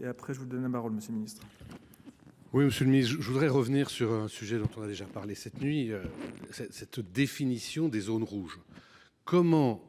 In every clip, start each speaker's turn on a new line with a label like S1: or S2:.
S1: Et après, je vous donne la parole, Monsieur le Ministre.
S2: Oui, Monsieur le Ministre, je voudrais revenir sur un sujet dont on a déjà parlé cette nuit, cette définition des zones rouges. Comment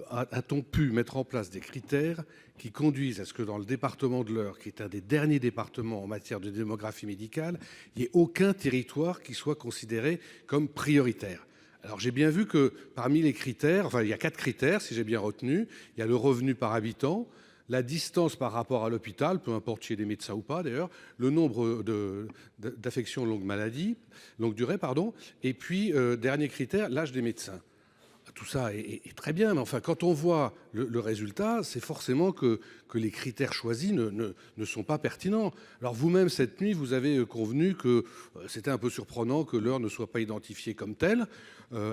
S2: a-t-on pu mettre en place des critères qui conduisent à ce que dans le département de l'Eure, qui est un des derniers départements en matière de démographie médicale, il n'y ait aucun territoire qui soit considéré comme prioritaire? Alors j'ai bien vu que parmi les critères, enfin il y a 4 critères si j'ai bien retenu, il y a le revenu par habitant, la distance par rapport à l'hôpital, peu importe chez les médecins ou pas d'ailleurs, le nombre d'affections longue durée, pardon, et puis dernier critère, l'âge des médecins. Tout ça est très bien, mais enfin, quand on voit le résultat, c'est forcément que les critères choisis ne sont pas pertinents. Alors vous-même, cette nuit, vous avez convenu que c'était un peu surprenant que l'Eure ne soit pas identifiée comme telle.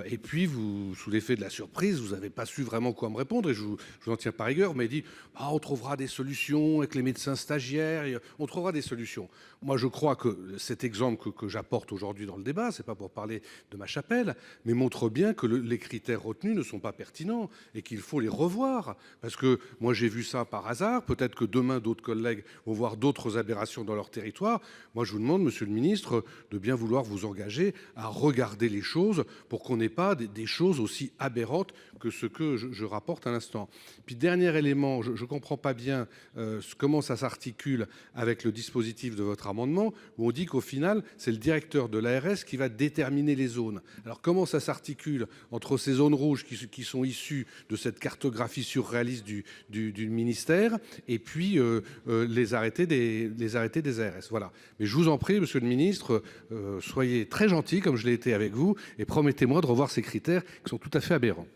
S2: Et puis, vous, sous l'effet de la surprise, vous n'avez pas su vraiment quoi me répondre. Et je vous en tiens par rigueur. Vous m'avez dit, on trouvera des solutions avec les médecins stagiaires. On trouvera des solutions. Moi, je crois que cet exemple que j'apporte aujourd'hui dans le débat, c'est pas pour parler de ma chapelle, mais montre bien que les critères retenus ne sont pas pertinents et qu'il faut les revoir. Parce que moi, j'ai vu ça par hasard. Peut-être que demain, d'autres collègues vont voir d'autres aberrations dans leur territoire. Moi, je vous demande, Monsieur le Ministre, de bien vouloir vous engager à regarder les choses pour qu'on n'ait pas des choses aussi aberrantes que ce que je rapporte à l'instant. Puis, dernier élément, je ne comprends pas bien comment ça s'articule avec le dispositif de votre amendement, où on dit qu'au final, c'est le directeur de l'ARS qui va déterminer les zones. Alors, comment ça s'articule entre ces zones rouges qui sont issues de cette cartographie surréaliste du ministère et puis les arrêtés des ARS. Voilà. Mais je vous en prie, Monsieur le Ministre, soyez très gentil, comme je l'ai été avec vous, et promettez-moi de revoir ces critères qui sont tout à fait aberrants.